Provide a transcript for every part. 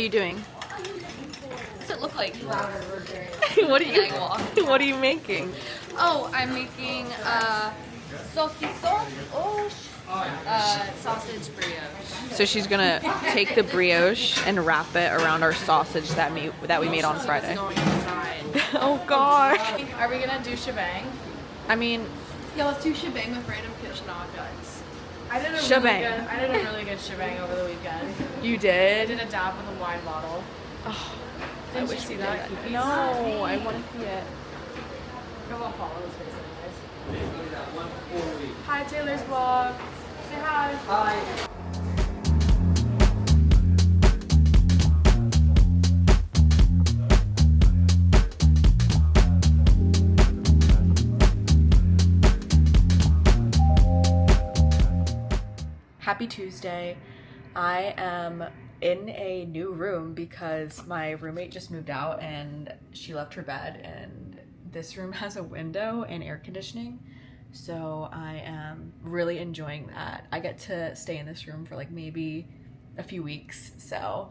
are you doing? What's it look like? What are you making? Oh, I'm making saucisson. Sausage brioche. So she's gonna take the brioche and wrap it around our sausage that we made on Friday. Going inside. Oh god. Are we gonna do shebang? I mean, Yeah, let's do shebang with random kitchen objects. I did a really good shebang over the weekend. you I did? did a dab with a wine bottle. Oh, Didn't I you wish see you that? did that. Cookies? No, I want to see it. Go on, follow his face anyways. Hi, Taylor's vlog. Say hi. Hi. Happy Tuesday. I am in a new room because my roommate just moved out and she left her bed, and this room has a window and air conditioning, so I am really enjoying that. I get to stay in this room for like maybe a few weeks, so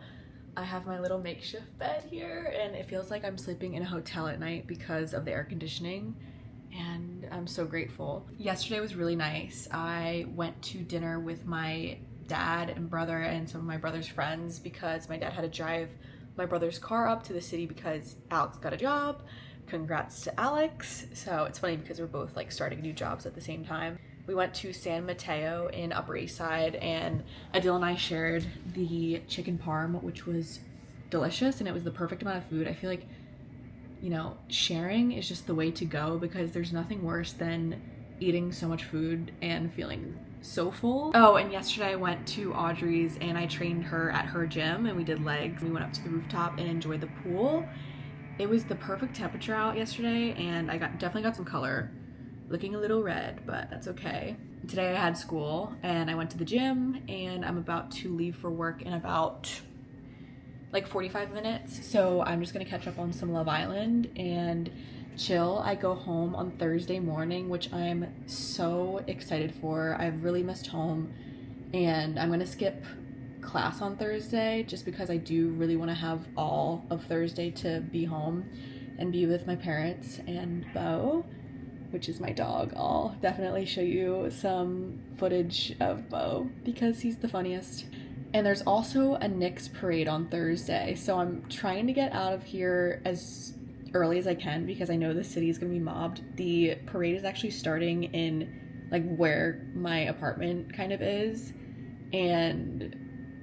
I have my little makeshift bed here and it feels like I'm sleeping in a hotel at night because of the air conditioning, and I'm so grateful. Yesterday was really nice. I went to dinner with my dad and brother and some of my brother's friends because my dad had to drive my brother's car up to the city because Alex got a job. Congrats to Alex. So it's funny because we're both like starting new jobs at the same time. We went to San Mateo in Upper East Side, and Adil and I shared the chicken parm, which was delicious, and it was the perfect amount of food. I feel like, you know, sharing is just the way to go because there's nothing worse than eating so much food and feeling so full. Oh, and yesterday I went to Audrey's and I trained her at her gym and we did legs. We went up to the rooftop and enjoyed the pool. It was the perfect temperature out yesterday and I definitely got some color. Looking a little red, but that's okay. Today I had school and I went to the gym and I'm about to leave for work in about like 45 minutes. So I'm just gonna catch up on some Love Island and chill. I go home on Thursday morning, which I'm so excited for. I've really missed home and I'm gonna skip class on Thursday just because I do really want to have all of Thursday to be home and be with my parents and Bo, which is my dog. I'll definitely show you some footage of Bo because he's the funniest. And there's also a Knicks parade on Thursday, so I'm trying to get out of here as early as I can because I know the city is gonna be mobbed. The parade is actually starting in like where my apartment kind of is and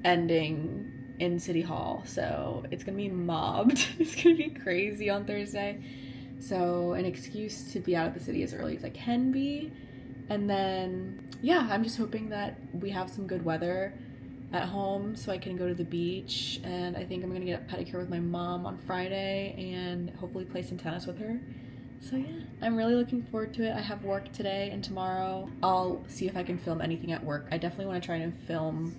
ending in City Hall, so it's gonna be mobbed. It's gonna be crazy on Thursday, so an excuse to be out of the city as early as I can be. And then yeah, I'm just hoping that we have some good weather at home so I can go to the beach, and I think I'm gonna get a pedicure with my mom on Friday and hopefully play some tennis with her. So yeah, I'm really looking forward to it. I have work today and tomorrow. I'll see if I can film anything at work. I definitely want to try and film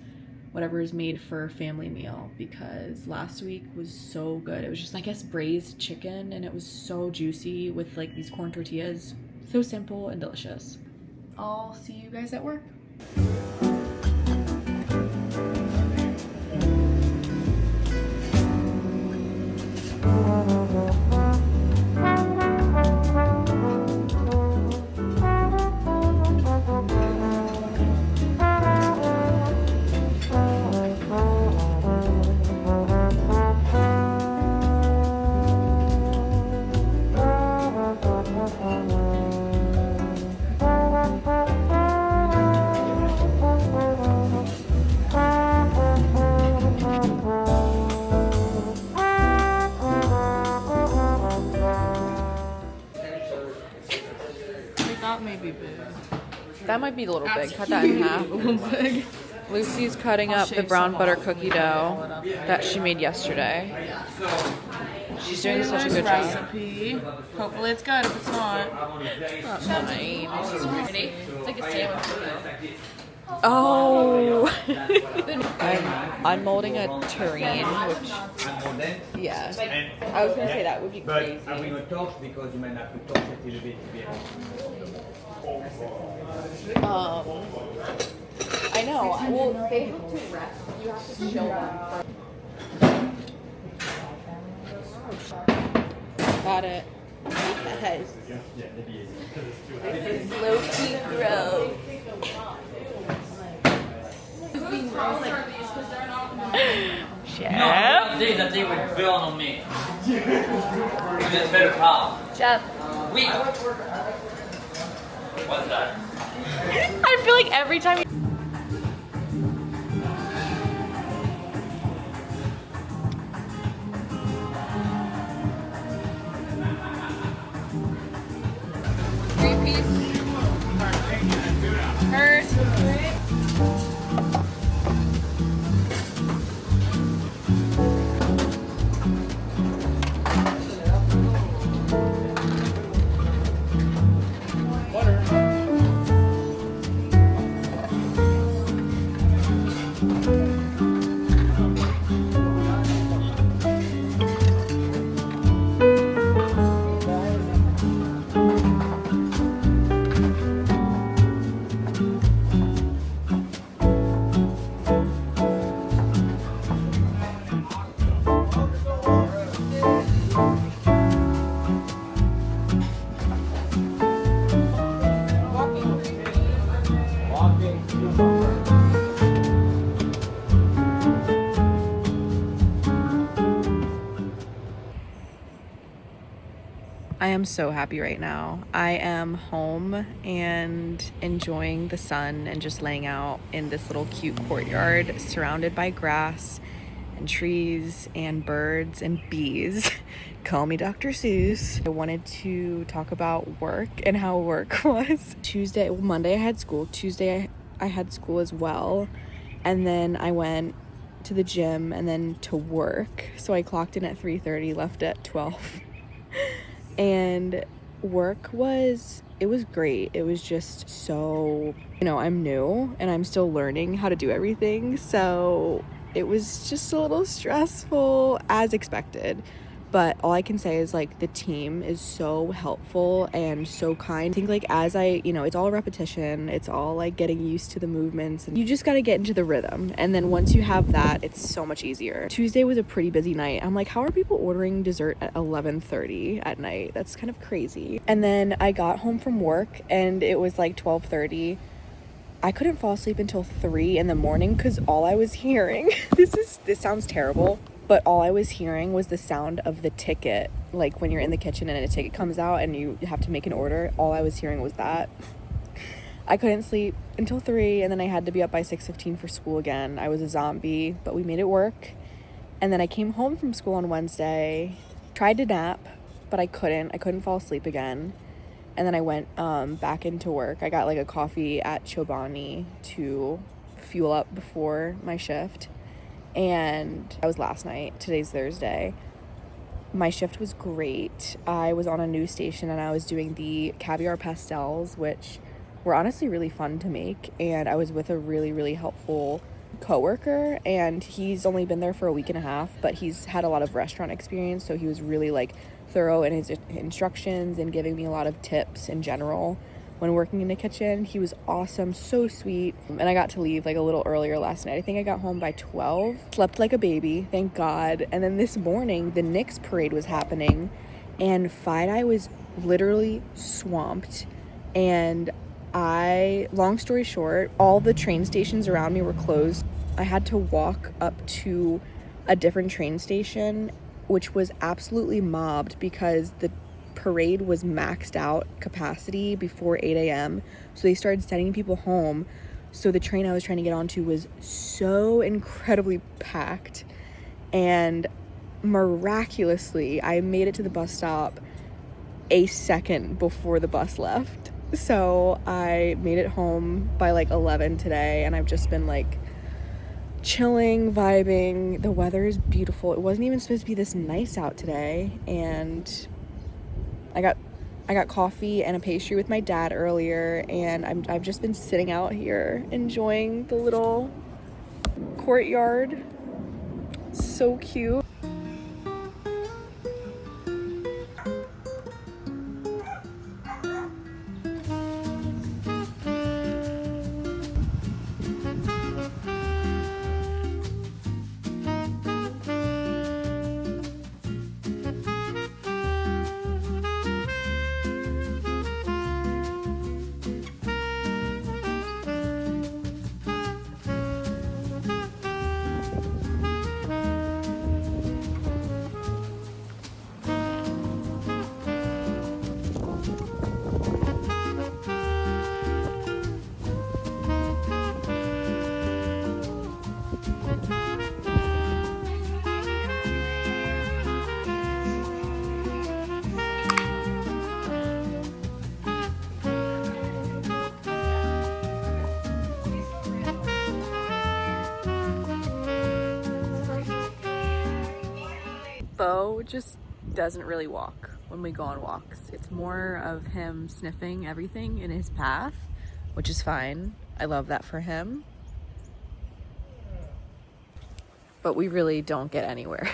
whatever is made for family meal because last week was so good. It was just, I guess, braised chicken and it was so juicy with like these corn tortillas. So simple and delicious. I'll see you guys at work. That may be big. That might be a little That's big. Cut that in half. a little big. Lucy's cutting up the brown butter cookie dough that she made yesterday. She's doing such a good job. Recipe. Hopefully it's good. If it's not, Not mine. it's like a sandwich. Oh! I'm molding a terrine, which, yeah. I was gonna say that would be crazy. But I will not touch because you might have to touch it a little bit. I know. Well, they have to rest. You have to show them. Got it. Yes. This is low-key gross. Chef. Days that they would bill on me. That's better pal. Chef. Weak. What's that? I feel like every time. Three-piece. Hurt. I am so happy right now. I am home and enjoying the sun and just laying out in this little cute courtyard surrounded by grass and trees and birds and bees. Call me Dr. Seuss. I wanted to talk about work and how work was. Monday I had school. Tuesday I had school as well. And then I went to the gym and then to work. So I clocked in at 3:30, left at 12. And work was great. It was just so, I'm new and I'm still learning how to do everything. So it was just a little stressful as expected. But all I can say is like the team is so helpful and so kind. I think like as it's all repetition, it's all like getting used to the movements, and you just got to get into the rhythm. And then once you have that, it's so much easier. Tuesday was a pretty busy night. I'm like, how are people ordering dessert at 11:30 at night? That's kind of crazy. And then I got home from work and it was like 12:30. I couldn't fall asleep until 3 in the morning because all I was hearing, this sounds terrible, but all I was hearing was the sound of the ticket. Like when you're in the kitchen and a ticket comes out and you have to make an order, all I was hearing was that. I couldn't sleep until 3, and then I had to be up by 6:15 for school again. I was a zombie, but we made it work. And then I came home from school on Wednesday, tried to nap, but I couldn't fall asleep again. And then I went back into work. I got like a coffee at Chobani to fuel up before my shift. And that was last night. Today's Thursday. My shift was great. I was on a news station and I was doing the caviar pastels, which were honestly really fun to make. And I was with a really, really helpful coworker, and he's only been there for a week and a half, but he's had a lot of restaurant experience, so he was really like thorough in his instructions and giving me a lot of tips in general when working in the kitchen. He was awesome, so sweet. And I got to leave like a little earlier last night. I think I got home by 12. Slept like a baby, thank God. And then this morning, the Knicks parade was happening, and Friday was literally swamped. And long story short, all the train stations around me were closed. I had to walk up to a different train station, which was absolutely mobbed because the parade was maxed out capacity before 8 a.m. So they started sending people home. So the train I was trying to get onto was so incredibly packed. And miraculously, I made it to the bus stop a second before the bus left. So I made it home by like 11 today, and I've just been like chilling, vibing. The weather is beautiful. It wasn't even supposed to be this nice out today, and I got coffee and a pastry with my dad earlier, and I've just been sitting out here enjoying the little courtyard. So cute. Theo just doesn't really walk when we go on walks. It's more of him sniffing everything in his path, which is fine. I love that for him. But we really don't get anywhere.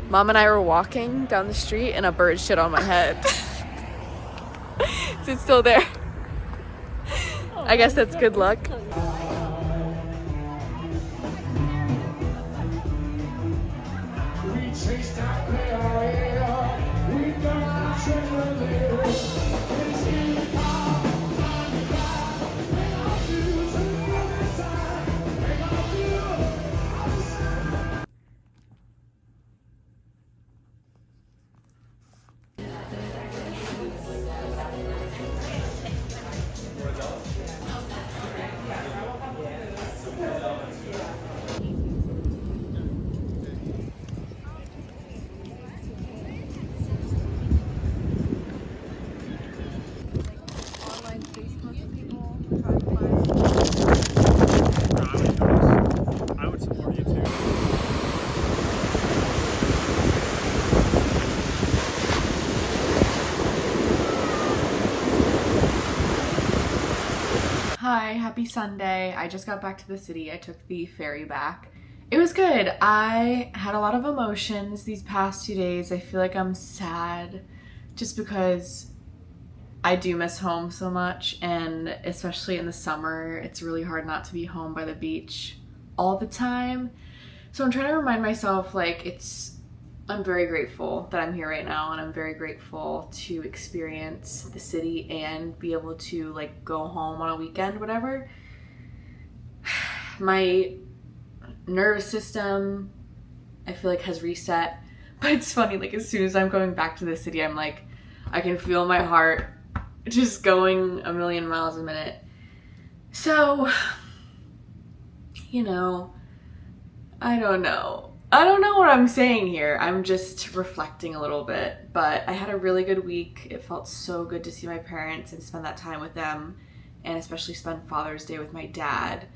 Mom and I were walking down the street and a bird shit on my head. Is it still there? I guess that's good luck. Hi, happy Sunday. I just got back to the city. I took the ferry back. It was good. I had a lot of emotions these past 2 days. I feel like I'm sad just because I do miss home so much, and especially in the summer, it's really hard not to be home by the beach all the time. So I'm trying to remind myself, like, I'm very grateful that I'm here right now, and I'm very grateful to experience the city and be able to, like, go home on a weekend, whatever. My nervous system, I feel like, has reset. But it's funny, like, as soon as I'm going back to the city, I'm like, I can feel my heart just going a million miles a minute. So, you know, I don't know what I'm saying here. I'm just reflecting a little bit, but I had a really good week. It felt so good to see my parents and spend that time with them, and especially spend Father's Day with my dad.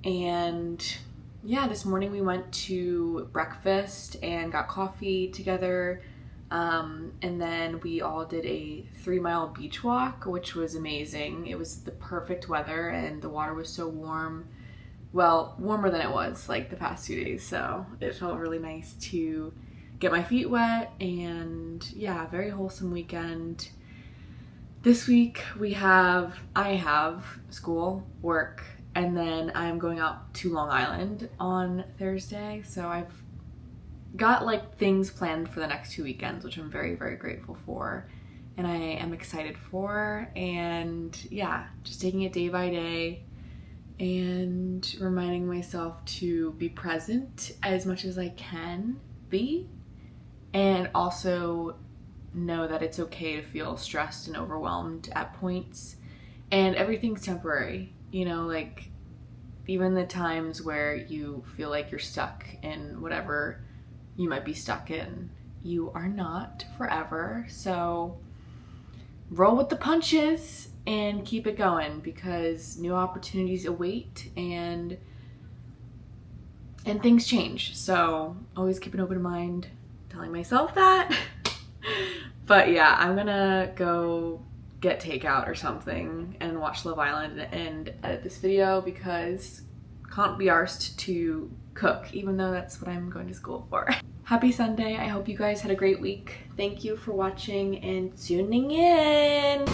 And yeah, this morning we went to breakfast and got coffee together, and then we all did a 3-mile beach walk, which was amazing. It was the perfect weather and the water was so warm. Well, warmer than it was like the past 2 days, so it felt really nice to get my feet wet. And yeah, very wholesome weekend. This week I have school, work, and then I'm going out to Long Island on Thursday, so I've got like things planned for the next 2 weekends, which I'm very, very grateful for and I am excited for. And yeah, just taking it day by day and reminding myself to be present as much as I can be, and also know that it's okay to feel stressed and overwhelmed at points, and everything's temporary, you know, like even the times where you feel like you're stuck in whatever you might be stuck in, you are not forever. So roll with the punches and keep it going, because new opportunities await and things change. So always keep an open mind, telling myself that. But yeah, I'm gonna go get takeout or something and watch Love Island and edit this video, because can't be arsed to cook, even though that's what I'm going to school for. Happy Sunday. I hope you guys had a great week. Thank you for watching and tuning in.